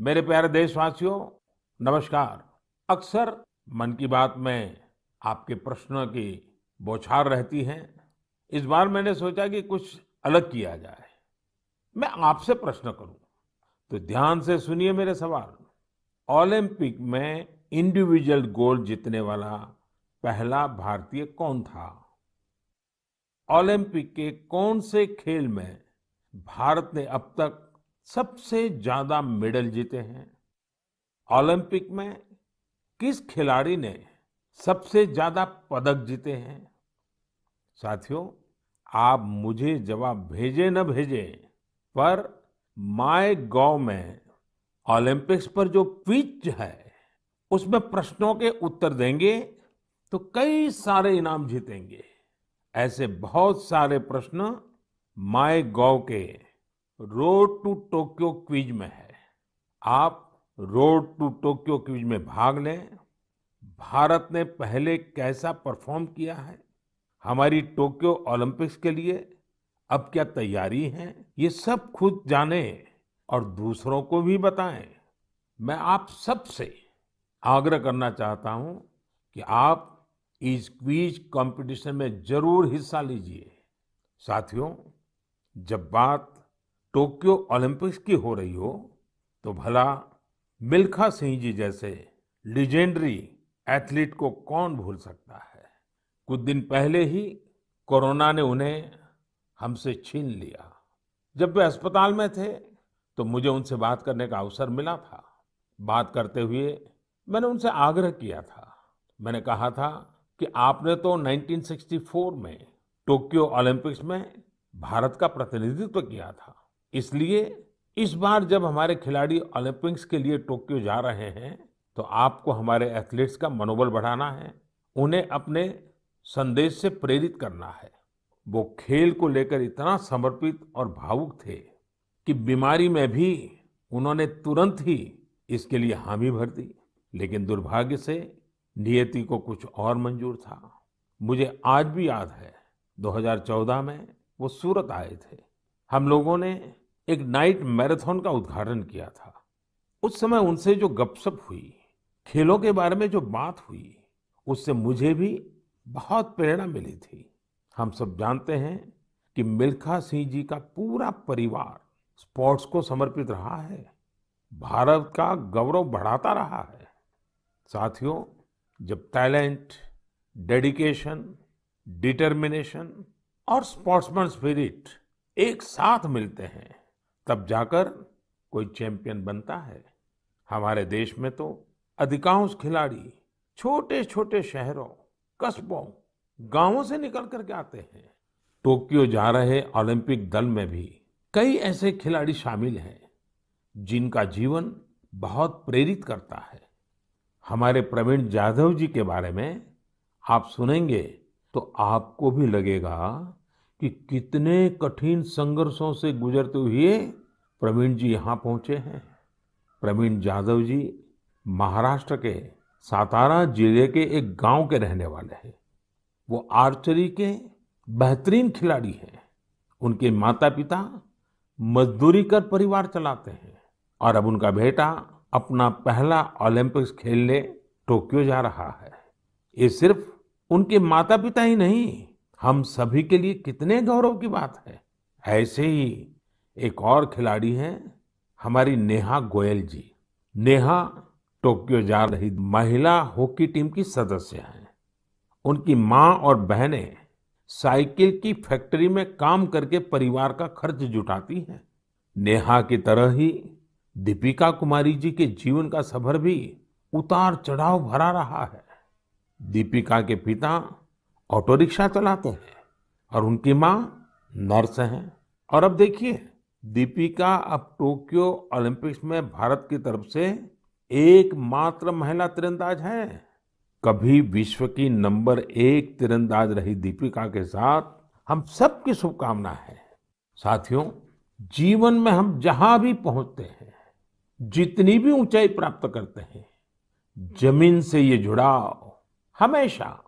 मेरे प्यारे देशवासियों, नमस्कार। अक्सर मन की बात में आपके प्रश्नों की बौछार रहती है। इस बार मैंने सोचा कि कुछ अलग किया जाए। मैं आपसे प्रश्न करूं, तो ध्यान से सुनिए मेरे सवाल। ओलंपिक में इंडिविजुअल गोल्ड जीतने वाला पहला भारतीय कौन था? ओलंपिक के कौन से खेल में भारत ने अब तक सबसे ज्यादा मेडल जीते हैं? ओलंपिक में किस खिलाड़ी ने सबसे ज्यादा पदक जीते हैं? साथियों, आप मुझे जवाब भेजे न भेजे, पर माय गॉव में ओलंपिक्स पर जो क्विज है, उसमें प्रश्नों के उत्तर देंगे तो कई सारे इनाम जीतेंगे। ऐसे बहुत सारे प्रश्न माय गॉव के रोड टू टोक्यो क्विज में है। आप रोड टू टोक्यो क्विज में भाग लें। भारत ने पहले कैसा परफॉर्म किया है, हमारी टोक्यो ओलंपिक्स के लिए अब क्या तैयारी है, ये सब खुद जानें और दूसरों को भी बताएं। मैं आप सबसे आग्रह करना चाहता हूं कि आप इस क्विज कंपटीशन में जरूर हिस्सा लीजिए। साथियों, जब बात टोक्यो ओलंपिक्स की हो रही हो, तो भला मिल्खा सिंह जी जैसे लेजेंडरी एथलीट को कौन भूल सकता है। कुछ दिन पहले ही कोरोना ने उन्हें हमसे छीन लिया। जब वे अस्पताल में थे, तो मुझे उनसे बात करने का अवसर मिला था। बात करते हुए मैंने उनसे आग्रह किया था। मैंने कहा था कि आपने तो 1964 में टोक्यो ओलंपिक्स में भारत का प्रतिनिधित्व किया था, इसलिए इस बार जब हमारे खिलाड़ी ओलंपिक्स के लिए टोक्यो जा रहे हैं, तो आपको हमारे एथलीट्स का मनोबल बढ़ाना है, उन्हें अपने संदेश से प्रेरित करना है। वो खेल को लेकर इतना समर्पित और भावुक थे कि बीमारी में भी उन्होंने तुरंत ही इसके लिए हामी भर दी। लेकिन दुर्भाग्य से नियति को कुछ और मंजूर था। मुझे आज भी याद है, 2014 में वो सूरत आए थे। हम लोगों ने एक नाइट मैराथन का उद्घाटन किया था। उस समय उनसे जो गपशप हुई, खेलों के बारे में जो बात हुई, उससे मुझे भी बहुत प्रेरणा मिली थी। हम सब जानते हैं कि मिल्खा सिंह जी का पूरा परिवार स्पोर्ट्स को समर्पित रहा है, भारत का गौरव बढ़ाता रहा है। साथियों, जब टैलेंट, डेडिकेशन, डिटर्मिनेशन और स्पोर्ट्समैन स्पिरिट एक साथ मिलते हैं, तब जाकर कोई चैंपियन बनता है। हमारे देश में तो अधिकांश खिलाड़ी छोटे छोटे शहरों, कस्बों, गांवों से निकल करके आते हैं। टोक्यो जा रहे ओलंपिक दल में भी कई ऐसे खिलाड़ी शामिल हैं जिनका जीवन बहुत प्रेरित करता है। हमारे प्रवीण जाधव जी के बारे में आप सुनेंगे तो आपको भी लगेगा कि कितने कठिन संघर्षों से गुजरते हुए प्रवीण जी यहाँ पहुंचे हैं। प्रवीण जाधव जी महाराष्ट्र के सातारा जिले के एक गांव के रहने वाले हैं। वो आर्चरी के बेहतरीन खिलाड़ी हैं। उनके माता पिता मजदूरी कर परिवार चलाते हैं और अब उनका बेटा अपना पहला ओलंपिक्स खेलने टोक्यो जा रहा है। ये सिर्फ उनके माता पिता ही नहीं, हम सभी के लिए कितने गौरव की बात है। ऐसे ही एक और खिलाड़ी हैं हमारी नेहा गोयल जी। नेहा टोक्यो जा रही महिला हॉकी टीम की सदस्य हैं। उनकी माँ और बहनें साइकिल की फैक्ट्री में काम करके परिवार का खर्च जुटाती हैं। नेहा की तरह ही दीपिका कुमारी जी के जीवन का सफर भी उतार चढ़ाव भरा रहा है। दीपिका के पिता ऑटो रिक्शा चलाते हैं और उनकी माँ नर्स हैं। और अब देखिए, दीपिका अब टोक्यो ओलंपिक्स में भारत की तरफ से एकमात्र महिला तीरंदाज हैं। कभी विश्व की नंबर 1 तीरंदाज रही दीपिका के साथ हम सबकी शुभकामना है। साथियों, जीवन में हम जहां भी पहुंचते हैं, जितनी भी ऊंचाई प्राप्त करते हैं, जमीन से ये जुड़ाव हमेशा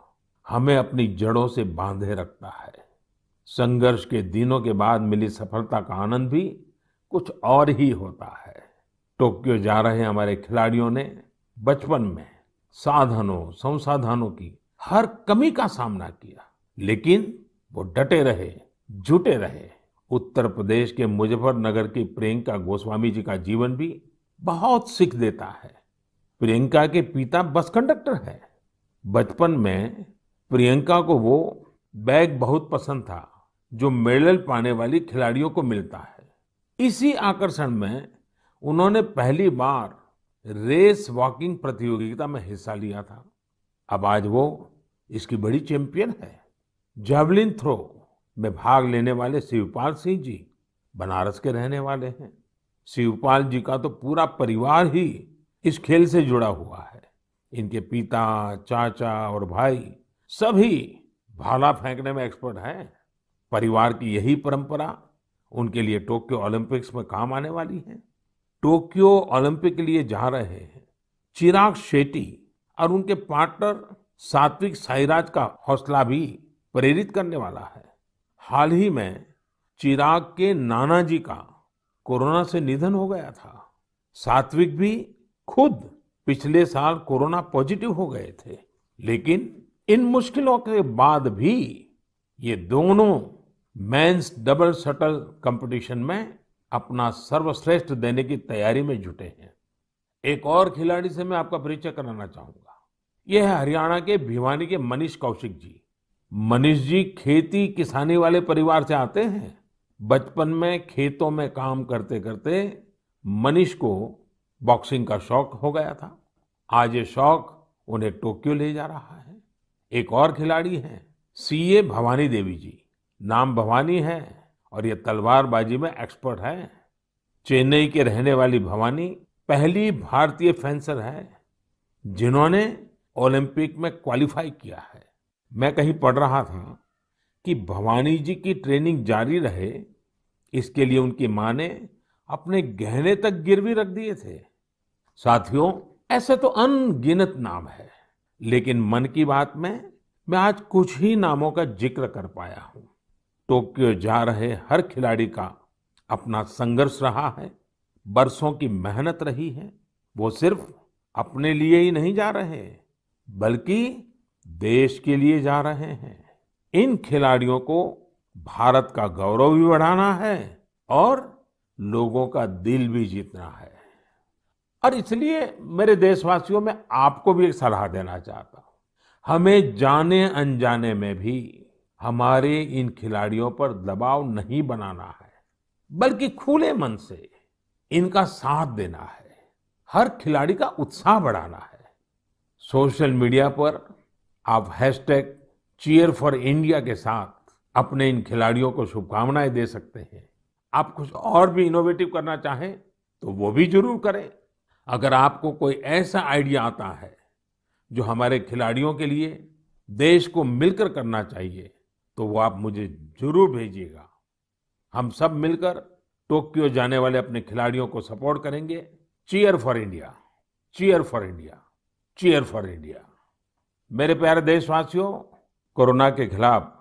हमें अपनी जड़ों से बांधे रखता है। संघर्ष के दिनों के बाद मिली सफलता का आनंद भी कुछ और ही होता है। टोक्यो जा रहे हमारे खिलाड़ियों ने बचपन में साधनों संसाधनों की हर कमी का सामना किया, लेकिन वो डटे रहे, जुटे रहे। उत्तर प्रदेश के मुजफ्फरनगर की प्रियंका गोस्वामी जी का जीवन भी बहुत सीख देता है। प्रियंका के पिता बस कंडक्टर है। बचपन में प्रियंका को वो बैग बहुत पसंद था जो मेडल पाने वाली खिलाड़ियों को मिलता है। इसी आकर्षण में उन्होंने पहली बार रेस वॉकिंग प्रतियोगिता में हिस्सा लिया था। अब आज वो इसकी बड़ी चैंपियन है। जावलिन थ्रो में भाग लेने वाले शिवपाल सिंह जी बनारस के रहने वाले हैं। शिवपाल जी का तो पूरा परिवार ही इस खेल से जुड़ा हुआ है। इनके पिता, चाचा और भाई सभी भाला फेंकने में एक्सपर्ट हैं। परिवार की यही परंपरा उनके लिए टोक्यो ओलंपिक्स में काम आने वाली है। टोक्यो ओलंपिक के लिए जा रहे हैं चिराग शेट्टी और उनके पार्टनर सात्विक साईराज का हौसला भी प्रेरित करने वाला है। हाल ही में चिराग के नाना जी का कोरोना से निधन हो गया था। सात्विक भी खुद पिछले साल कोरोना पॉजिटिव हो गए थे, लेकिन इन मुश्किलों के बाद भी ये दोनों मेंस डबल शटल कंपटीशन में अपना सर्वश्रेष्ठ देने की तैयारी में जुटे हैं। एक और खिलाड़ी से मैं आपका परिचय कराना चाहूंगा। यह है हरियाणा के भिवानी के मनीष कौशिक जी। मनीष जी खेती किसानी वाले परिवार से आते हैं। बचपन में खेतों में काम करते करते मनीष को बॉक्सिंग का शौक हो गया था। आज ये शौक उन्हें टोक्यो ले जा रहा है। एक और खिलाड़ी हैं सीए भवानी देवी जी। नाम भवानी है और ये तलवारबाजी में एक्सपर्ट है। चेन्नई के रहने वाली भवानी पहली भारतीय फेंसर है जिन्होंने ओलंपिक में क्वालिफाई किया है। मैं कहीं पढ़ रहा था कि भवानी जी की ट्रेनिंग जारी रहे, इसके लिए उनकी मां ने अपने गहने तक गिरवी रख दिए थे। साथियों, ऐसे तो अनगिनत नाम है, लेकिन मन की बात में मैं आज कुछ ही नामों का जिक्र कर पाया हूं। टोक्यो जा रहे हर खिलाड़ी का अपना संघर्ष रहा है, बरसों की मेहनत रही है। वो सिर्फ अपने लिए ही नहीं जा रहे, बल्कि देश के लिए जा रहे हैं। इन खिलाड़ियों को भारत का गौरव भी बढ़ाना है और लोगों का दिल भी जीतना है। और इसलिए मेरे देशवासियों, में आपको भी एक सलाह देना चाहता हूं। हमें जाने अनजाने में भी हमारे इन खिलाड़ियों पर दबाव नहीं बनाना है, बल्कि खुले मन से इनका साथ देना है। हर खिलाड़ी का उत्साह बढ़ाना है। सोशल मीडिया पर आप हैशटैग चीयर फॉर इंडिया के साथ अपने इन खिलाड़ियों को शुभकामनाएं दे सकते हैं। आप कुछ और भी इनोवेटिव करना चाहें तो वो भी जरूर करें। अगर आपको कोई ऐसा आइडिया आता है जो हमारे खिलाड़ियों के लिए देश को मिलकर करना चाहिए, तो वो आप मुझे जरूर भेजिएगा। हम सब मिलकर टोक्यो जाने वाले अपने खिलाड़ियों को सपोर्ट करेंगे। Cheer for India, cheer for India, cheer for India. मेरे प्यारे देशवासियों, कोरोना के खिलाफ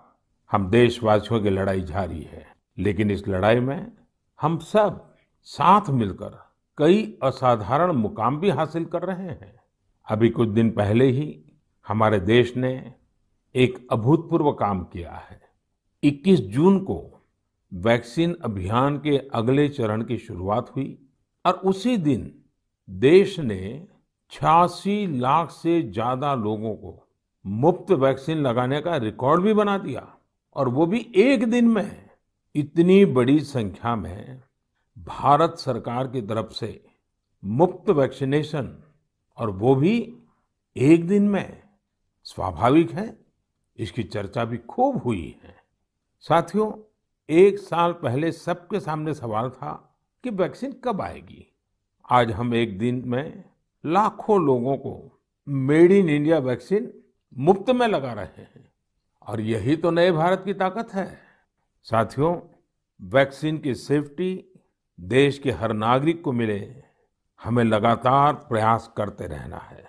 हम देशवासियों की लड़ाई जारी है, लेकिन इस लड़ाई में हम सब साथ मिलकर कई असाधारण मुकाम भी हासिल कर रहे हैं। अभी कुछ दिन पहले ही हमारे देश ने एक अभूतपूर्व काम किया है। 21 जून को वैक्सीन अभियान के अगले चरण की शुरुआत हुई और उसी दिन देश ने 86 लाख से ज्यादा लोगों को मुफ्त वैक्सीन लगाने का रिकॉर्ड भी बना दिया। और वो भी एक दिन में। इतनी बड़ी संख्या में भारत सरकार की तरफ से मुफ्त वैक्सीनेशन, और वो भी एक दिन में, स्वाभाविक है इसकी चर्चा भी खूब हुई है। साथियों, एक साल पहले सबके सामने सवाल था कि वैक्सीन कब आएगी। आज हम एक दिन में लाखों लोगों को मेड इन इंडिया वैक्सीन मुफ्त में लगा रहे हैं, और यही तो नए भारत की ताकत है। साथियों, वैक्सीन की सेफ्टी देश के हर नागरिक को मिले, हमें लगातार प्रयास करते रहना है।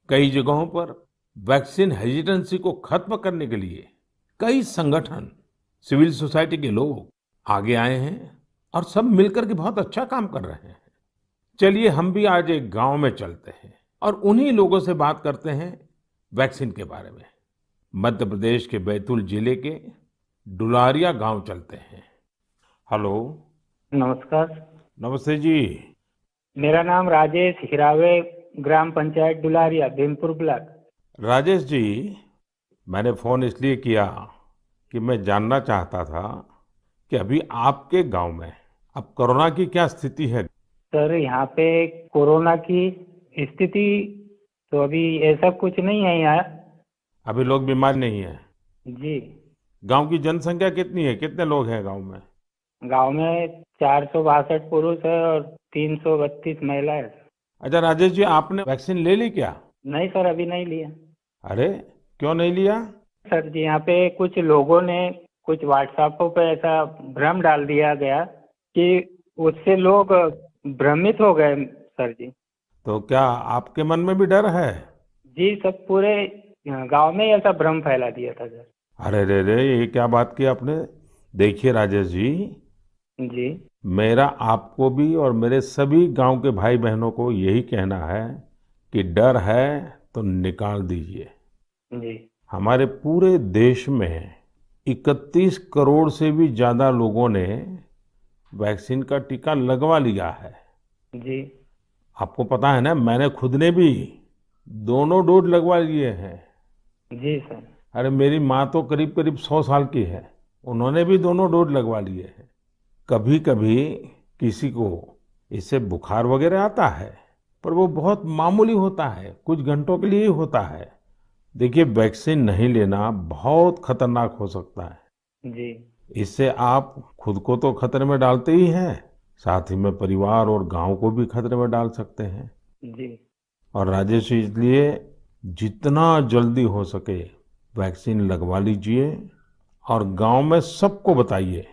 कई जगहों पर वैक्सीन हेजिटेंसी को खत्म करने के लिए कई संगठन, सिविल सोसाइटी के लोग आगे आए हैं और सब मिलकर के बहुत अच्छा काम कर रहे हैं। चलिए हम भी आज एक गांव में चलते हैं और उन्हीं लोगों से बात करते हैं वैक्सीन के बारे में। मध्य प्रदेश के बैतूल जिले के डुलारिया गांव चलते हैं। हेलो। नमस्कार। नमस्ते जी। मेरा नाम राजेश हिरावे, ग्राम पंचायत डुलारिया, भीमपुर ब्लॉक। राजेश जी, मैंने फोन इसलिए किया कि मैं जानना चाहता था कि अभी आपके गांव में अब कोरोना की क्या स्थिति है। सर, यहाँ पे कोरोना की स्थिति तो अभी ऐसा कुछ नहीं है यहाँ। अभी लोग बीमार नहीं है। जी। गांव की जनसंख्या कितनी है, कितने लोग हैं गांव में। गांव में 462 पुरुष है और 332 महिलाएं हैं। अच्छा राजेश जी, आपने वैक्सीन ले ली क्या। नहीं सर, अभी नहीं लिया। अरे, क्यों नहीं लिया। सर जी, यहाँ पे कुछ लोगों ने कुछ व्हाट्सएप पे ऐसा भ्रम डाल दिया गया कि उससे लोग भ्रमित हो गए सर जी। तो क्या आपके मन में भी डर है। जी, सब पूरे गांव में ही ऐसा भ्रम फैला दिया था सर। अरे रे रे, ये क्या बात की आपने। देखिए राजेश जी, जी। मेरा आपको भी और मेरे सभी गांव के भाई बहनों को यही कहना है कि डर है तो निकाल दीजिए। जी। हमारे पूरे देश में 31 करोड़ से भी ज्यादा लोगों ने वैक्सीन का टीका लगवा लिया है। जी। आपको पता है ना, मैंने खुद ने भी दोनों डोज लगवा लिए हैं। जी सर। अरे मेरी माँ तो करीब करीब 100 साल की है, उन्होंने भी दोनों डोज लगवा लिए हैं। कभी कभी किसी को इससे बुखार वगैरह आता है, पर वो बहुत मामूली होता है, कुछ घंटों के लिए ही होता है। देखिए, वैक्सीन नहीं लेना बहुत खतरनाक हो सकता है। जी। इससे आप खुद को तो खतरे में डालते ही हैं, साथ ही में परिवार और गांव को भी खतरे में डाल सकते हैं। जी। और राजेश जी, इसलिए जितना जल्दी हो सके वैक्सीन लगवा लीजिए और गांव में सबको बताइए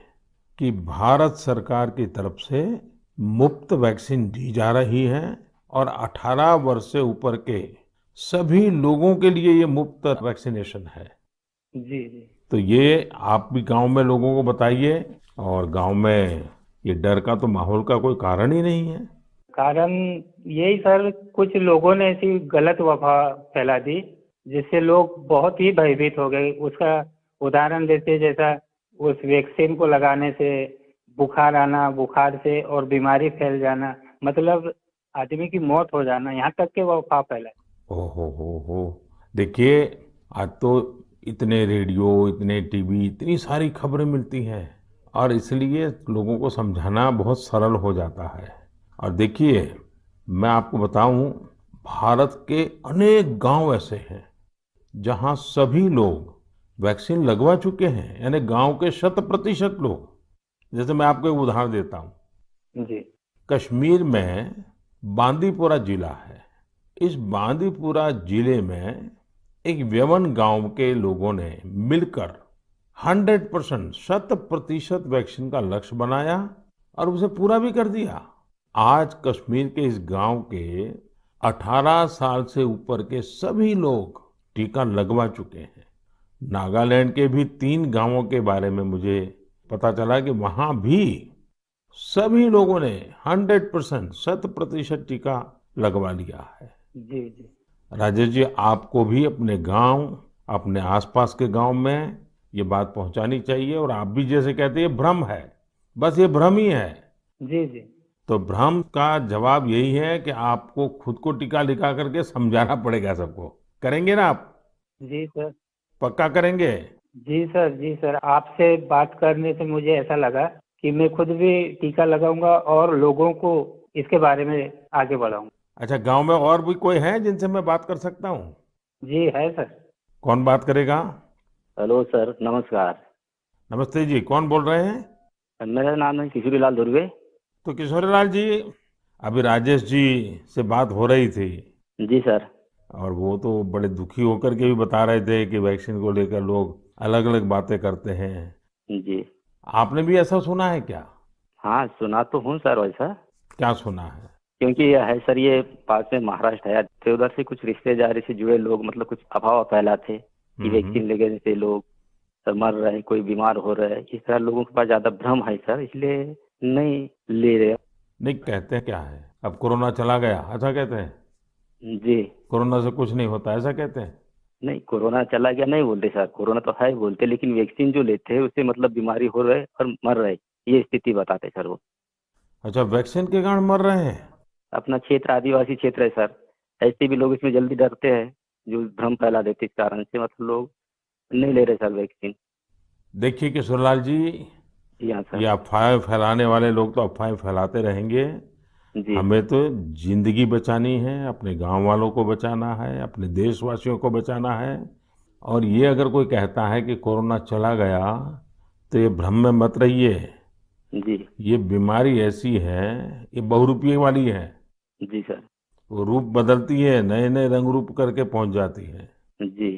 कि भारत सरकार की तरफ से मुफ्त वैक्सीन दी जा रही है और 18 वर्ष से ऊपर के सभी लोगों के लिए ये मुफ्त वैक्सीनेशन है। जी। जी। तो ये आप भी गांव में लोगों को बताइए। और गांव में ये डर का तो माहौल का कोई कारण ही नहीं है। कारण यही सर, कुछ लोगों ने ऐसी गलत अफवाह फैला दी जिससे लोग बहुत ही भयभीत हो गए। उसका उदाहरण देते, जैसा उस वैक्सीन को लगाने से बुखार आना, बुखार से और बीमारी फैल जाना, मतलब आदमी की मौत हो जाना, यहाँ तक के वो अफवाह फैलाए। हो। देखिए, आज तो इतने रेडियो, इतने टीवी, इतनी सारी खबरें मिलती हैं और इसलिए लोगों को समझाना बहुत सरल हो जाता है। और देखिए, मैं आपको बताऊं, भारत के अनेक गांव ऐसे हैं जहां सभी लोग वैक्सीन लगवा चुके हैं, यानी गांव के 100% लोग। जैसे मैं आपको एक उदाहरण देता हूं। जी। कश्मीर में बांदीपुरा जिला है। इस बांदीपुरा जिले में एक व्यवन गांव के लोगों ने मिलकर 100%, 100% वैक्सीन का लक्ष्य बनाया और उसे पूरा भी कर दिया। आज कश्मीर के इस गांव के 18 साल से ऊपर के सभी लोग टीका लगवा चुके हैं। नागालैंड के भी 3 गांवों के बारे में मुझे पता चला कि वहां भी सभी लोगों ने 100%, 100% टीका लगवा लिया है। जी। जी। राजेश जी, आपको भी अपने गांव, अपने आसपास के गांव में ये बात पहुंचानी चाहिए। और आप भी जैसे कहते हैं, ये भ्रम है, बस ये भ्रम ही है। जी। जी। तो भ्रम का जवाब यही है कि आपको खुद को टीका लगा करके समझाना पड़ेगा सबको। करेंगे ना आप। जी सर। पक्का करेंगे। जी सर। जी सर, आपसे बात करने से मुझे ऐसा लगा कि मैं खुद भी टीका लगाऊंगा और लोगों को इसके बारे में आगे बढ़ाऊंगा। अच्छा, गांव में और भी कोई है जिनसे मैं बात कर सकता हूँ। जी है सर। कौन बात करेगा। हेलो सर, नमस्कार। नमस्ते जी, कौन बोल रहे हैं। मेरा नाम है किशोरीलाल दुर्वे। तो किशोरीलाल जी, अभी राजेश जी से बात हो रही थी जी सर। और वो तो बड़े दुखी होकर के भी बता रहे थे कि वैक्सीन को लेकर लोग अलग अलग बातें करते हैं। जी। आपने भी ऐसा सुना है क्या। हाँ, सुना तो हूँ सर वैसा। क्या सुना है। क्योंकि यह है सर, ये पास में महाराष्ट्र है, तो उधर से कुछ रिश्तेदारी से जुड़े लोग मतलब कुछ अफवाह फैलाते कि हम्म। वैक्सीन लेने से लोग सर मर रहे हैं, कोई बीमार हो रहा है। इस तरह लोगों के पास ज्यादा भ्रम है सर, इसलिए नहीं ले रहे। नहीं, कहते क्या है, अब कोरोना चला गया ऐसा कहते हैं? जी। कोरोना से कुछ नहीं होता ऐसा कहते हैं? नहीं, कोरोना चला गया नहीं बोलते सर, कोरोना तो है बोलते, लेकिन वैक्सीन जो लेते हैं उससे मतलब बीमारी हो रहे और मर रहे, ये स्थिति बताते सर वो। अच्छा, वैक्सीन के कारण मर रहे हैं? अपना क्षेत्र आदिवासी क्षेत्र है सर, ऐसे भी लोग इसमें जल्दी डरते हैं, जो भ्रम फैला देते इस कारण से, मतलब लोग नहीं ले रहे सर वैक्सीन। देखिए किशोरलाल जी, जी हाँ ये सर। अफवाहें फैलाने वाले लोग तो अफवाहें फैलाते रहेंगे। जी। हमें तो जिंदगी बचानी है, अपने गांव वालों को बचाना है, अपने देशवासियों को बचाना है। और ये अगर कोई कहता है कि कोरोना चला गया, तो ये भ्रम में मत रहिए। जी। ये बीमारी ऐसी है, ये बहुरूपिये वाली है। जी सर। वो रूप बदलती है, नए नए रंग रूप करके पहुंच जाती है। जी।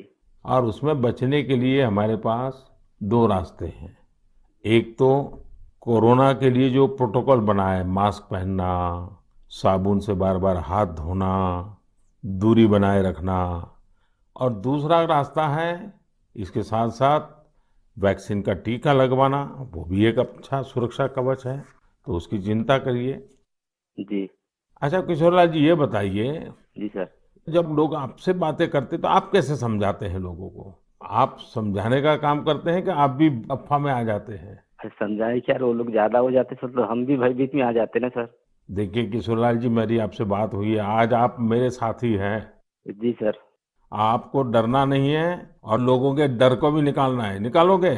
और उसमें बचने के लिए हमारे पास दो रास्ते हैं। एक तो कोरोना के लिए जो प्रोटोकॉल बना है, मास्क पहनना, साबुन से बार बार हाथ धोना, दूरी बनाए रखना। और दूसरा रास्ता है, इसके साथ साथ वैक्सीन का टीका लगवाना, वो भी एक अच्छा सुरक्षा कवच है, तो उसकी चिंता करिए। जी। अच्छा किशोरलाल जी, ये बताइए, जी सर। जब लोग आपसे बातें करते तो आप कैसे समझाते हैं लोगों को? आप समझाने का काम करते हैं कि आप भी अफवाह में आ जाते हैं? अरे समझाए क्या, वो लोग ज्यादा हो जाते सर, तो हम भी भयभीत में आ जाते ना सर। देखिए किशोरलाल जी, मेरी आपसे बात हुई है, आज आप मेरे साथी हैं। जी सर। आपको डरना नहीं है और लोगों के डर को भी निकालना है। निकालोगे?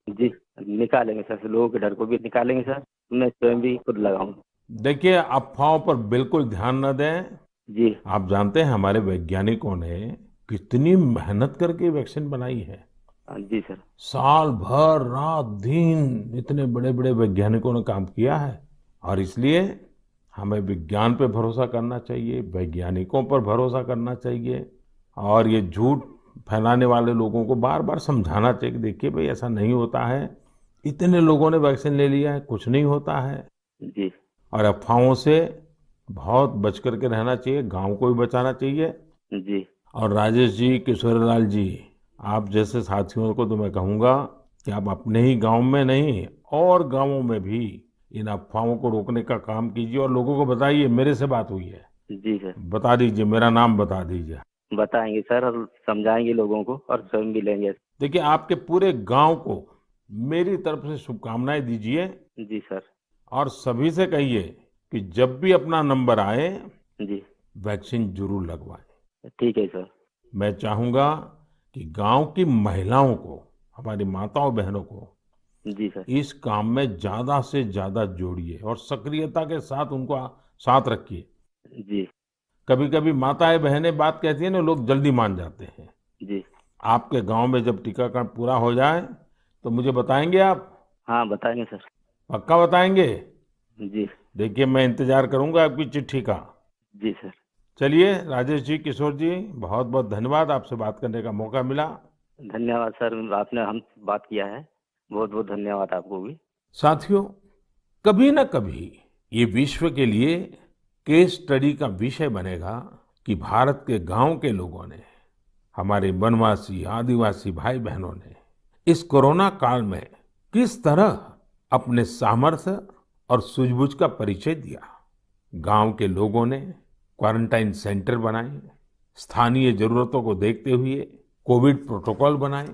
जी। निकालेंगे सर, लोगों के डर को भी निकालेंगे सर, मैं स्वयं भी खुद लगाऊंगा। देखिए, अफवाहों पर बिल्कुल ध्यान न दें। जी। आप जानते हैं हमारे वैज्ञानिकों ने कितनी मेहनत करके वैक्सीन बनाई है। जी सर। साल भर रात दिन इतने बड़े बड़े वैज्ञानिकों ने काम किया है। और इसलिए हमें विज्ञान पे भरोसा करना चाहिए, वैज्ञानिकों पर भरोसा करना चाहिए। और ये झूठ फैलाने वाले लोगों को बार बार समझाना चाहिए कि देखिए भाई, ऐसा नहीं होता है। इतने लोगों ने वैक्सीन ले लिया है, कुछ नहीं होता है। जी। और अफवाहों से बहुत बच करके रहना चाहिए, गांव को भी बचाना चाहिए। जी। और राजेश जी, किशोरीलाल जी, आप जैसे साथियों को तो मैं कहूंगा कि आप अपने ही गांव में नहीं, और गांवों में भी इन अफवाहों को रोकने का काम कीजिए और लोगों को बताइए मेरे से बात हुई है। जी सर। बता दीजिए, मेरा नाम बता दीजिए। बताएंगे सर, और समझाएंगे लोगों को, और स्वयं भी लेंगे। देखिए, आपके पूरे गांव को मेरी तरफ से शुभकामनाएं दीजिए। जी सर। और सभी से कहिए कि जब भी अपना नंबर आए, जी। वैक्सीन जरूर लगवाएं। ठीक है सर। मैं चाहूंगा कि गांव की महिलाओं को, हमारी माताओं बहनों को जी सर। इस काम में ज्यादा से ज्यादा जोड़िए और सक्रियता के साथ उनको साथ रखिए। जी। कभी कभी माताएं बहनें बात कहती है ना, लोग जल्दी मान जाते हैं। जी। आपके गांव में जब टीकाकरण पूरा हो जाए तो मुझे बताएंगे आप? हाँ बताएंगे सर। पक्का बताएंगे? जी। देखिए, मैं इंतजार करूंगा आपकी चिट्ठी का। जी सर। चलिए राजेश जी, किशोर जी, बहुत बहुत धन्यवाद, आपसे बात करने का मौका मिला। धन्यवाद सर, आपने हम बात किया है, बहुत बहुत धन्यवाद आपको भी। साथियों, कभी न कभी ये विश्व के लिए केस स्टडी का विषय बनेगा कि भारत के गांव के लोगों ने, हमारे वनवासी आदिवासी भाई बहनों ने इस कोरोना काल में किस तरह अपने सामर्थ्य और सूझबूझ का परिचय दिया। गांव के लोगों ने क्वारंटाइन सेंटर बनाए, स्थानीय जरूरतों को देखते हुए कोविड प्रोटोकॉल बनाए।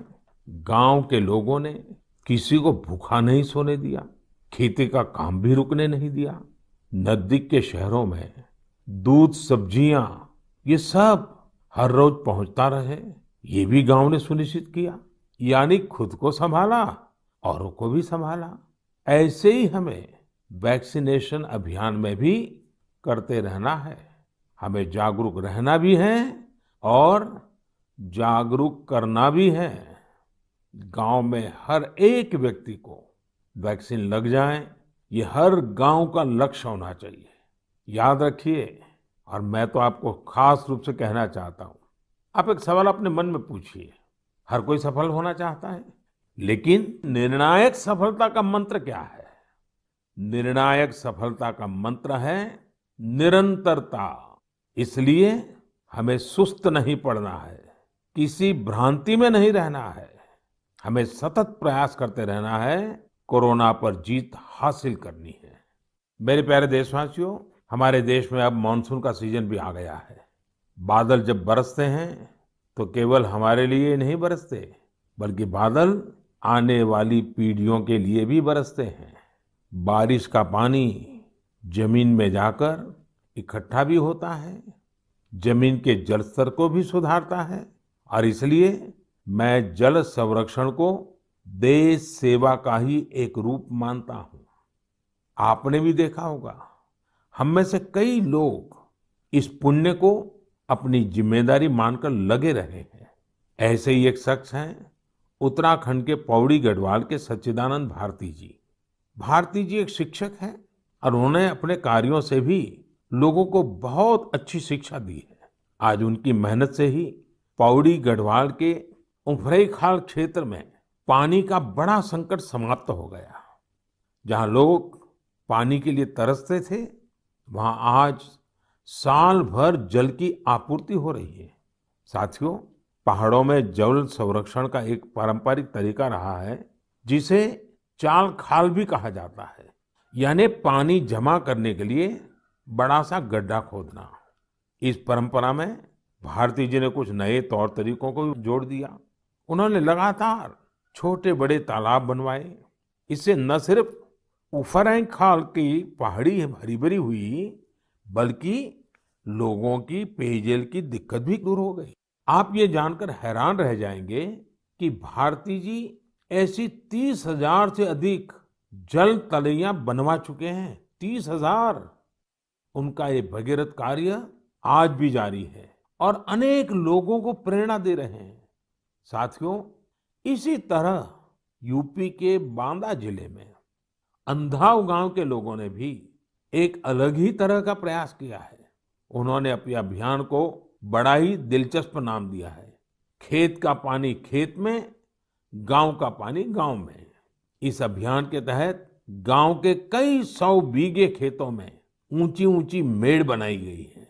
गांव के लोगों ने किसी को भूखा नहीं सोने दिया, खेती का काम भी रुकने नहीं दिया। नजदीक के शहरों में दूध, सब्जियां, ये सब हर रोज पहुंचता रहे, ये भी गांव ने सुनिश्चित किया। यानी खुद को संभाला, औरों को भी संभाला। ऐसे ही हमें वैक्सीनेशन अभियान में भी करते रहना है। हमें जागरूक रहना भी है और जागरूक करना भी है। गांव में हर एक व्यक्ति को वैक्सीन लग जाए, ये हर गांव का लक्ष्य होना चाहिए। याद रखिए, और मैं तो आपको खास रूप से कहना चाहता हूं, आप एक सवाल अपने मन में पूछिए। हर कोई सफल होना चाहता है, लेकिन निर्णायक सफलता का मंत्र क्या है? निर्णायक सफलता का मंत्र है निरंतरता। इसलिए हमें सुस्त नहीं पड़ना है, किसी भ्रांति में नहीं रहना है। हमें सतत प्रयास करते रहना है, कोरोना पर जीत हासिल करनी है। मेरे प्यारे देशवासियों, हमारे देश में अब मानसून का सीजन भी आ गया है। बादल जब बरसते हैं तो केवल हमारे लिए नहीं बरसते, बल्कि बादल आने वाली पीढ़ियों के लिए भी बरसते हैं। बारिश का पानी जमीन में जाकर इकट्ठा भी होता है, जमीन के जल स्तर को भी सुधारता है, और इसलिए मैं जल संरक्षण को देश सेवा का ही एक रूप मानता हूं। आपने भी देखा होगा, हम में से कई लोग इस पुण्य को अपनी जिम्मेदारी मानकर लगे रहे हैं। ऐसे ही एक शख्स हैं उत्तराखंड के पौड़ी गढ़वाल के सच्चिदानंद भारती जी। भारती जी एक शिक्षक हैं और उन्होंने अपने कार्यों से भी लोगों को बहुत अच्छी शिक्षा दी है। आज उनकी मेहनत से ही पौड़ी गढ़वाल के उफरैंखाल क्षेत्र में पानी का बड़ा संकट समाप्त हो गया। जहां लोग पानी के लिए तरसते थे, वहां आज साल भर जल की आपूर्ति हो रही है। साथियों, पहाड़ों में जल संरक्षण का एक पारंपरिक तरीका रहा है, जिसे चाल खाल भी कहा जाता है, यानी पानी जमा करने के लिए बड़ा सा गड्ढा खोदना। इस परंपरा में भारती जी ने कुछ नए तौर तरीकों को भी जोड़ दिया। उन्होंने लगातार छोटे बड़े तालाब बनवाए। इससे न सिर्फ उफरैंखाल की पहाड़ी हरी भरी हुई, बल्कि लोगों की पेयजल की दिक्कत भी दूर हो गई। आप ये जानकर हैरान रह जाएंगे कि भारती जी ऐसी 30,000 से अधिक जल तलैया बनवा चुके हैं। 30,000। उनका ये भगीरथ कार्य आज भी जारी है और अनेक लोगों को प्रेरणा दे रहे हैं। साथियों, इसी तरह यूपी के बांदा जिले में अंधाव गांव के लोगों ने भी एक अलग ही तरह का प्रयास किया है। उन्होंने अपने अभियान को बड़ा ही दिलचस्प नाम दिया है, खेत का पानी खेत में, गांव का पानी गांव में। इस अभियान के तहत गांव के कई 100 बीघे खेतों में ऊंची ऊंची मेड़ बनाई गई है।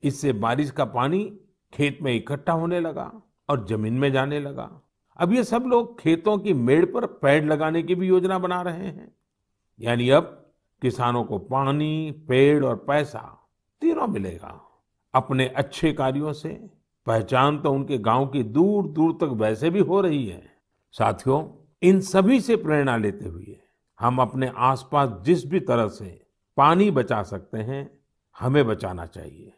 इससे बारिश का पानी खेत में इकट्ठा होने लगा और जमीन में जाने लगा। अब ये सब लोग खेतों की मेड़ पर पेड़ लगाने की भी योजना बना रहे हैं। यानी अब किसानों को पानी, पेड़ और पैसा तीनों मिलेगा। अपने अच्छे कार्यों से पहचान तो उनके गांव की दूर दूर तक वैसे भी हो रही है। साथियों, इन सभी से प्रेरणा लेते हुए हम अपने आसपास जिस भी तरह से पानी बचा सकते हैं, हमें बचाना चाहिए।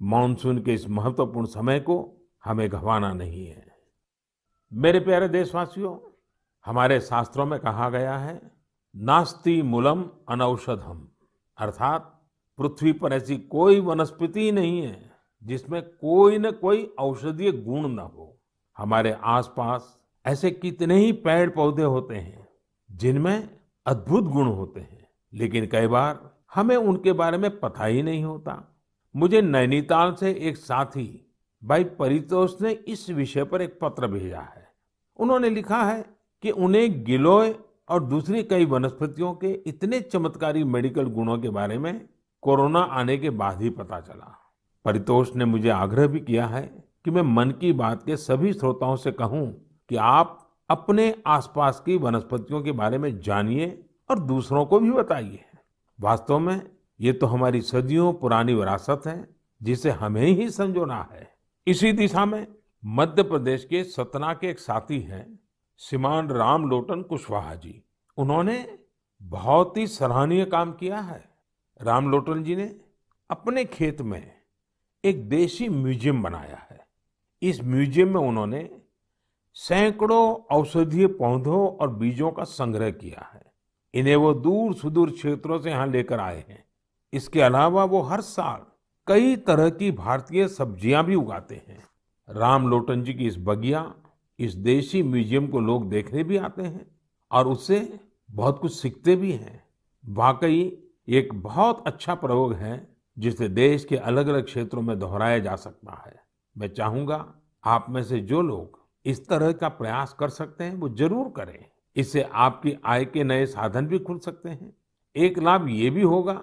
मानसून के इस महत्वपूर्ण समय को हमें गंवाना नहीं है। मेरे प्यारे देशवासियों, हमारे शास्त्रों में कहा गया है, नास्ति मूलम अनौषधम, अर्थात पृथ्वी पर ऐसी कोई वनस्पति ही नहीं है जिसमें कोई न कोई औषधीय गुण न हो। हमारे आसपास ऐसे कितने ही पेड़ पौधे होते हैं जिनमें अद्भुत गुण होते हैं, लेकिन कई बार हमें उनके बारे में पता ही नहीं होता। मुझे नैनीताल से एक साथी भाई परितोष ने इस विषय पर एक पत्र भेजा है। उन्होंने लिखा है कि उन्हें गिलोय और दूसरी कई वनस्पतियों के इतने चमत्कारी मेडिकल गुणों के बारे में कोरोना आने के बाद ही पता चला। परितोष ने मुझे आग्रह भी किया है कि मैं मन की बात के सभी श्रोताओं से कहूं कि आप अपने आसपास की वनस्पतियों के बारे में जानिए और दूसरों को भी बताइए। वास्तव में ये तो हमारी सदियों पुरानी विरासत है, जिसे हमें ही संजोना है। इसी दिशा में मध्य प्रदेश के सतना के एक साथी हैं श्रीमान रामलोटन कुशवाहा जी। उन्होंने बहुत ही सराहनीय काम किया है। रामलोटन जी ने अपने खेत में एक देशी म्यूजियम बनाया है। इस म्यूजियम में उन्होंने सैकड़ों औषधीय पौधों और बीजों का संग्रह किया है। इन्हें वो दूर सुदूर क्षेत्रों से यहाँ लेकर आए हैं। इसके अलावा वो हर साल कई तरह की भारतीय सब्जियां भी उगाते हैं। रामलोटन जी की इस बगिया, इस देशी म्यूजियम को लोग देखने भी आते हैं और उससे बहुत कुछ सीखते भी हैं। वाकई एक बहुत अच्छा प्रयोग है जिसे देश के अलग अलग क्षेत्रों में दोहराया जा सकता है। मैं चाहूंगा आप में से जो लोग इस तरह का प्रयास कर सकते हैं वो जरूर करें। इससे आपकी आय के नए साधन भी खुल सकते हैं। एक लाभ ये भी होगा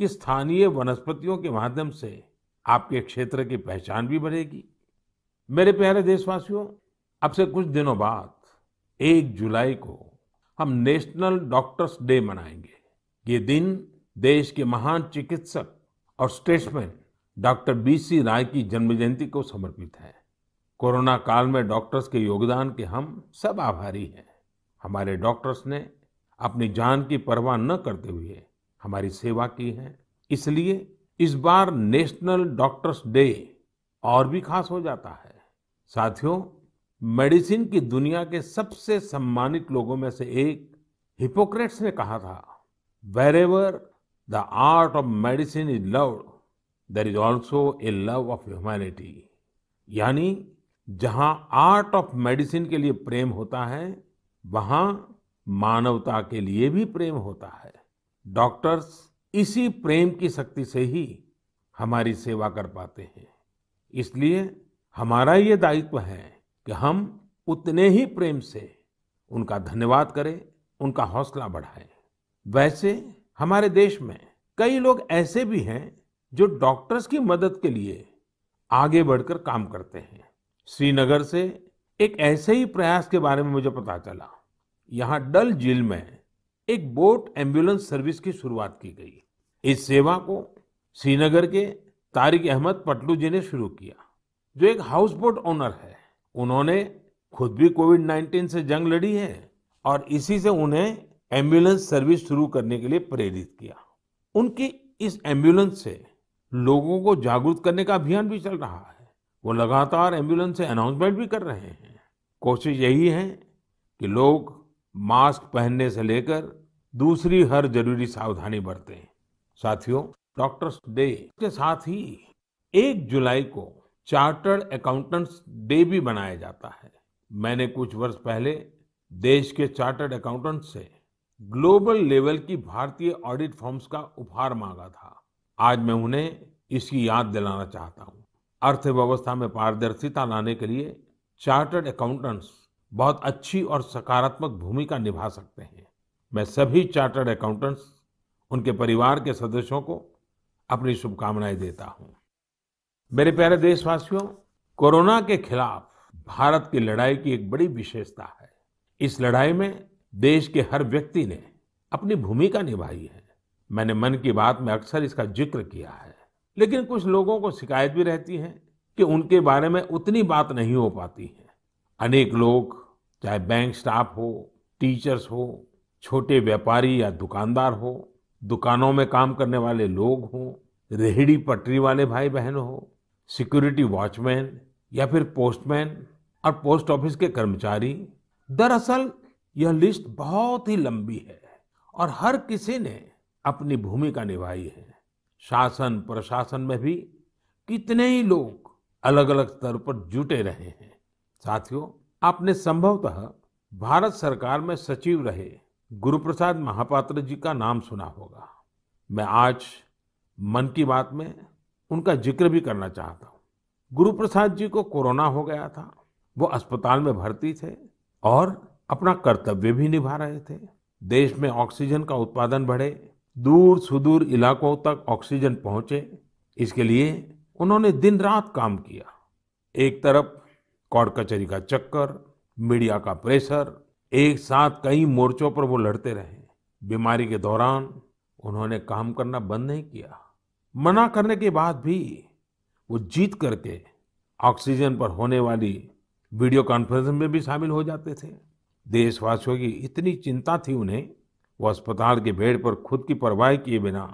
कि स्थानीय वनस्पतियों के माध्यम से आपके क्षेत्र की पहचान भी बढ़ेगी। मेरे प्यारे देशवासियों, अब से कुछ दिनों बाद 1 जुलाई को हम नेशनल डॉक्टर्स डे मनाएंगे। ये दिन देश के महान चिकित्सक और स्टेट्समैन डॉक्टर बीसी राय की जन्म जयंती को समर्पित है। कोरोना काल में डॉक्टर्स के योगदान के हम सब आभारी हैं। हमारे डॉक्टर्स ने अपनी जान की परवाह न करते हुए हमारी सेवा की है। इसलिए इस बार नेशनल डॉक्टर्स डे और भी खास हो जाता है। साथियों, मेडिसिन की दुनिया के सबसे सम्मानित लोगों में से एक हिपोक्रेट्स ने कहा था, wherever the art of medicine is loved, there is also a love of humanity. यानी जहां आर्ट ऑफ मेडिसिन के लिए प्रेम होता है, वहां मानवता के लिए भी प्रेम होता है। डॉक्टर्स इसी प्रेम की शक्ति से ही हमारी सेवा कर पाते हैं। इसलिए हमारा ये दायित्व है कि हम उतने ही प्रेम से उनका धन्यवाद करें, उनका हौसला बढ़ाएं। वैसे हमारे देश में कई लोग ऐसे भी हैं जो डॉक्टर्स की मदद के लिए आगे बढ़कर काम करते हैं। श्रीनगर से एक ऐसे ही प्रयास के बारे में मुझे पता चला। यहाँ डल झील में एक बोट एम्बुलेंस सर्विस की शुरुआत की गई। इस सेवा को श्रीनगर के तारिक अहमद पटलू जी ने शुरू किया, जो एक हाउस बोट ओनर है। उन्होंने खुद भी कोविड-19 से जंग लड़ी है और इसी से उन्हें एम्बुलेंस सर्विस शुरू करने के लिए प्रेरित किया। उनकी इस एम्बुलेंस से लोगों को जागरूक करने का अभियान भी चल रहा है। वो लगातार एम्बुलेंस से अनाउंसमेंट भी कर रहे हैं। कोशिश यही है कि लोग मास्क पहनने से लेकर दूसरी हर जरूरी सावधानी बरतें। साथियों, डॉक्टर्स डे के साथ ही 1 जुलाई को चार्टर्ड अकाउंटेंट्स डे भी मनाया जाता है। मैंने कुछ वर्ष पहले देश के चार्टर्ड अकाउंटेंट्स से ग्लोबल लेवल की भारतीय ऑडिट फर्म्स का उपहार मांगा था। आज मैं उन्हें इसकी याद दिलाना चाहता हूँ। अर्थव्यवस्था में पारदर्शिता लाने के लिए चार्टर्ड अकाउंटेंट्स बहुत अच्छी और सकारात्मक भूमिका निभा सकते हैं। मैं सभी चार्टर्ड अकाउंटेंट्स, उनके परिवार के सदस्यों को अपनी शुभकामनाएं देता हूं। मेरे प्यारे देशवासियों, कोरोना के खिलाफ भारत की लड़ाई की एक बड़ी विशेषता है। इस लड़ाई में देश के हर व्यक्ति ने अपनी भूमिका निभाई है। मैंने मन की बात में अक्सर इसका जिक्र किया है, लेकिन कुछ लोगों को शिकायत भी रहती है कि उनके बारे में उतनी बात नहीं हो पाती है। अनेक लोग, चाहे बैंक स्टाफ हो, टीचर्स हो, छोटे व्यापारी या दुकानदार हो, दुकानों में काम करने वाले लोग हों, रेहड़ी पटरी वाले भाई बहन हो, सिक्योरिटी वॉचमैन या फिर पोस्टमैन और पोस्ट ऑफिस के कर्मचारी, दरअसल यह लिस्ट बहुत ही लंबी है और हर किसी ने अपनी भूमिका निभाई है। शासन प्रशासन में भी कितने ही लोग अलग अलग स्तर पर जुटे रहे हैं। साथियों, आपने संभवतः भारत सरकार में सचिव रहे गुरुप्रसाद महापात्र जी का नाम सुना होगा। मैं आज मन की बात में उनका जिक्र भी करना चाहता हूँ। गुरुप्रसाद जी को कोरोना हो गया था। वो अस्पताल में भर्ती थे और अपना कर्तव्य भी निभा रहे थे। देश में ऑक्सीजन का उत्पादन बढ़े, दूर सुदूर इलाकों तक ऑक्सीजन पहुंचे, इसके लिए उन्होंने दिन रात काम किया। एक तरफ कोर्ट कचहरी का चक्कर, मीडिया का प्रेशर, एक साथ कई मोर्चों पर वो लड़ते रहे। बीमारी के दौरान उन्होंने काम करना बंद नहीं किया। मना करने के बाद भी वो जीत करके ऑक्सीजन पर होने वाली वीडियो कॉन्फ्रेंस में भी शामिल हो जाते थे। देशवासियों की इतनी चिंता थी उन्हें, वो अस्पताल के बेड पर खुद की परवाह किए बिना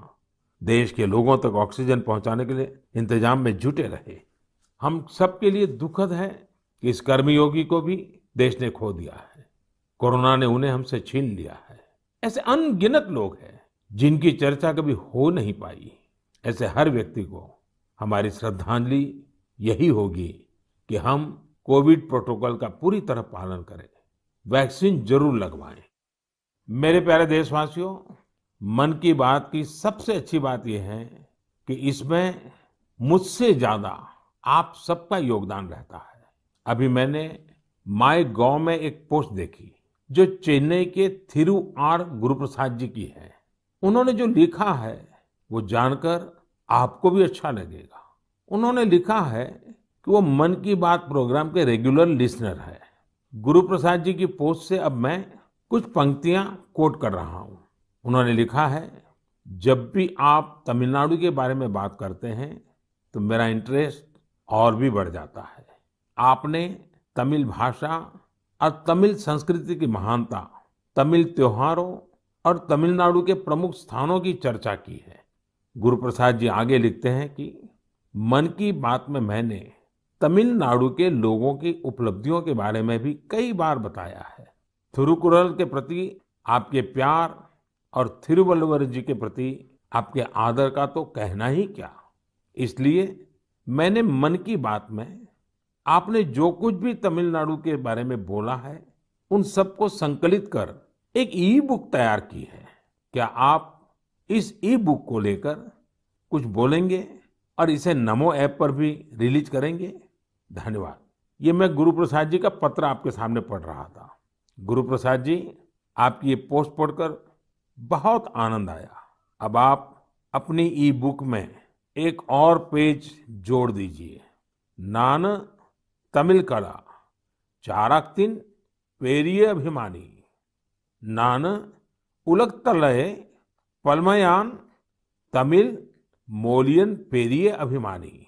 देश के लोगों तक ऑक्सीजन पहुंचाने के लिए इंतजाम में जुटे रहे। हम सबके लिए दुखद है कि इस कर्मयोगी को भी देश ने खो दिया है। कोरोना ने उन्हें हमसे छीन लिया है। ऐसे अनगिनत लोग हैं जिनकी चर्चा कभी हो नहीं पाई। ऐसे हर व्यक्ति को हमारी श्रद्धांजलि यही होगी कि हम कोविड प्रोटोकॉल का पूरी तरह पालन करें, वैक्सीन जरूर लगवाएं। मेरे प्यारे देशवासियों, मन की बात की सबसे अच्छी बात यह है कि इसमें मुझसे ज्यादा आप सबका योगदान रहता है। अभी मैंने माय गॉव में एक पोस्ट देखी जो चेन्नई के थिरु आर गुरुप्रसाद जी की है। उन्होंने जो लिखा है वो जानकर आपको भी अच्छा लगेगा। उन्होंने लिखा है कि वो मन की बात प्रोग्राम के रेगुलर लिसनर है। गुरुप्रसाद जी की पोस्ट से अब मैं कुछ पंक्तियां कोट कर रहा हूं। उन्होंने लिखा है, जब भी आप तमिलनाडु के बारे में बात करते हैं तो मेरा इंटरेस्ट और भी बढ़ जाता है। आपने तमिल भाषा और तमिल संस्कृति की महानता, तमिल त्योहारों और तमिलनाडु के प्रमुख स्थानों की चर्चा की है। गुरु प्रसाद जी आगे लिखते हैं कि मन की बात में मैंने तमिलनाडु के लोगों की उपलब्धियों के बारे में भी कई बार बताया है। थिरुकुरल के प्रति आपके प्यार और थिरुवल्लुवर जी के प्रति आपके आदर का तो कहना ही क्या। इसलिए मैंने मन की बात में आपने जो कुछ भी तमिलनाडु के बारे में बोला है उन सबको संकलित कर एक ई बुक तैयार की है। क्या आप इस ई बुक को लेकर कुछ बोलेंगे और इसे नमो ऐप पर भी रिलीज करेंगे? धन्यवाद। ये मैं गुरु प्रसाद जी का पत्र आपके सामने पढ़ रहा था। गुरु प्रसाद जी, आपकी ये पोस्ट पढ़कर बहुत आनंद आया। अब आप अपनी ई बुक में एक और पेज जोड़ दीजिए। नान तमिल कला चाराक्तिन पेरिय अभिमानी, नान उलगतलय पलमयान तमिल मोलियन पेरिय अभिमानी।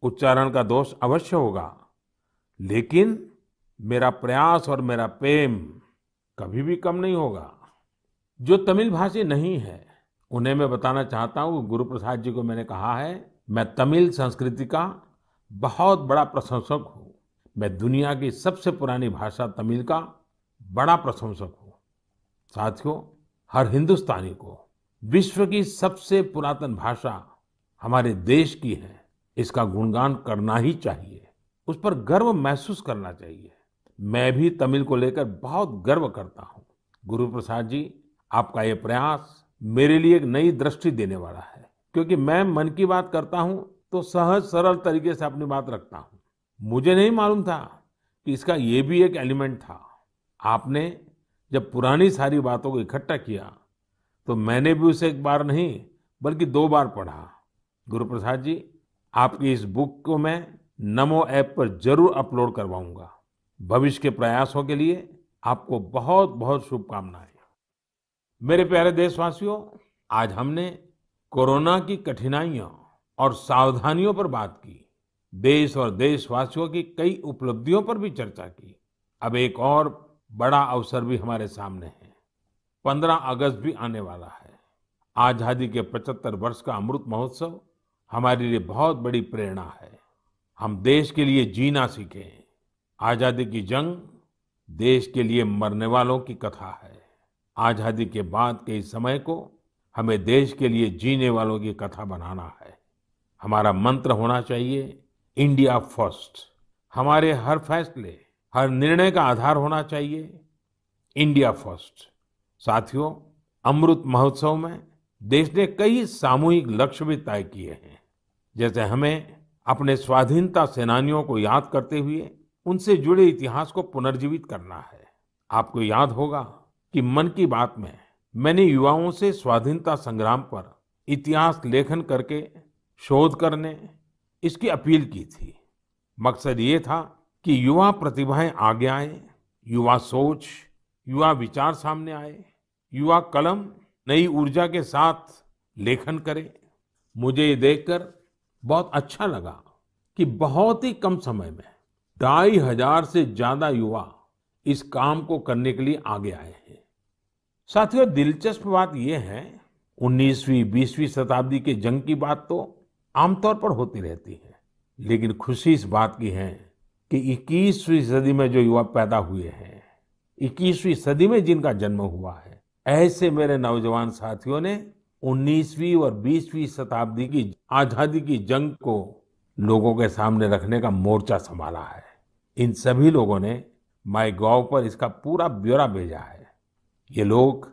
उच्चारण का दोष अवश्य होगा, लेकिन मेरा प्रयास और मेरा प्रेम कभी भी कम नहीं होगा। जो तमिल भाषी नहीं है उन्हें मैं बताना चाहता हूँ, गुरु प्रसाद जी को मैंने कहा है, मैं तमिल संस्कृति का बहुत बड़ा प्रशंसक हूँ। मैं दुनिया की सबसे पुरानी भाषा तमिल का बड़ा प्रशंसक हूँ। साथियों, हर हिंदुस्तानी को विश्व की सबसे पुरातन भाषा हमारे देश की है, इसका गुणगान करना ही चाहिए, उस पर गर्व महसूस करना चाहिए। मैं भी तमिल को लेकर बहुत गर्व करता हूँ। गुरु प्रसाद जी, आपका ये प्रयास मेरे लिए एक नई दृष्टि देने वाला है, क्योंकि मैं मन की बात करता हूँ तो सहज सरल तरीके से अपनी बात रखता हूँ। मुझे नहीं मालूम था कि इसका ये भी एक एलिमेंट था। आपने जब पुरानी सारी बातों को इकट्ठा किया तो मैंने भी उसे एक बार नहीं बल्कि 2 बार पढ़ा। गुरु प्रसाद जी, आपकी इस बुक को मैं नमो ऐप पर जरूर अपलोड करवाऊंगा। भविष्य के प्रयासों के लिए आपको बहुत बहुत शुभकामनाएं। मेरे प्यारे देशवासियों, आज हमने कोरोना की कठिनाइयों और सावधानियों पर बात की। देश और देशवासियों की कई उपलब्धियों पर भी चर्चा की। अब एक और बड़ा अवसर भी हमारे सामने है। 15 अगस्त भी आने वाला है। आजादी के 75 वर्ष का अमृत महोत्सव हमारे लिए बहुत बड़ी प्रेरणा है। हम देश के लिए जीना सीखें। आजादी की जंग देश के लिए मरने वालों की कथा है। आजादी के बाद के इस समय को हमें देश के लिए जीने वालों की कथा बनाना है। हमारा मंत्र होना चाहिए इंडिया फर्स्ट। हमारे हर फैसले, हर निर्णय का आधार होना चाहिए इंडिया फर्स्ट। साथियों, अमृत महोत्सव में देश ने कई सामूहिक लक्ष्य भी तय किए हैं। जैसे हमें अपने स्वाधीनता सेनानियों को याद करते हुए उनसे जुड़े इतिहास को पुनर्जीवित करना है। आपको याद होगा कि मन की बात में मैंने युवाओं से स्वाधीनता संग्राम पर इतिहास लेखन करके शोध करने इसकी अपील की थी। मकसद ये था कि युवा प्रतिभाएं आगे आए, युवा सोच, युवा विचार सामने आए, युवा कलम नई ऊर्जा के साथ लेखन करे। मुझे ये देखकर बहुत अच्छा लगा कि बहुत ही कम समय में 2500 से ज्यादा युवा इस काम को करने के लिए आगे आए हैं। साथियों, दिलचस्प बात यह है, 19वीं 20वीं शताब्दी के जंग की बात तो आमतौर पर होती रहती है, लेकिन खुशी इस बात की है कि 21वीं सदी में जो युवा पैदा हुए हैं, 21वीं सदी में जिनका जन्म हुआ है, ऐसे मेरे नौजवान साथियों ने 19वीं और 20वीं शताब्दी की आजादी की जंग को लोगों के सामने रखने का मोर्चा संभाला है। इन सभी लोगों ने माईगॉव पर इसका पूरा ब्यौरा भेजा है। ये लोग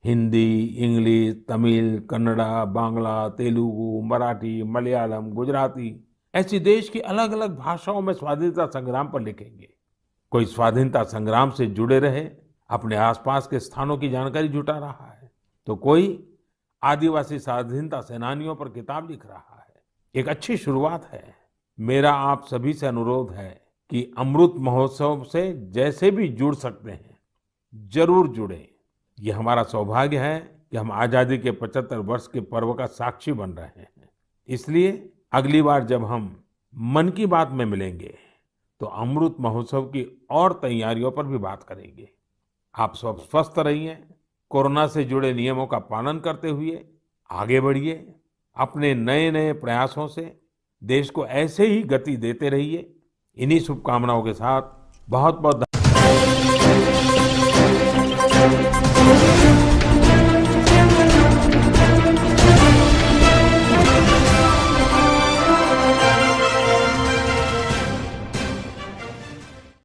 हिंदी, इंग्लिश, तमिल, कन्नड़ा, बांग्ला, तेलुगु, मराठी, मलयालम, गुजराती ऐसी देश की अलग अलग भाषाओं में स्वाधीनता संग्राम पर लिखेंगे। कोई स्वाधीनता संग्राम से जुड़े रहे अपने आसपास के स्थानों की जानकारी जुटा रहा है, तो कोई आदिवासी स्वाधीनता सेनानियों पर किताब लिख रहा है। एक अच्छी शुरुआत है। मेरा आप सभी से अनुरोध है कि अमृत महोत्सव से जैसे भी जुड़ सकते हैं जरूर जुड़ें। ये हमारा सौभाग्य है कि हम आजादी के 75 वर्ष के पर्व का साक्षी बन रहे हैं। इसलिए अगली बार जब हम मन की बात में मिलेंगे तो अमृत महोत्सव की और तैयारियों पर भी बात करेंगे। आप सब स्वस्थ रहिए, कोरोना से जुड़े नियमों का पालन करते हुए आगे बढ़िए, अपने नए नए प्रयासों से देश को ऐसे ही गति देते रहिए। इन्हीं शुभकामनाओं के साथ बहुत बहुत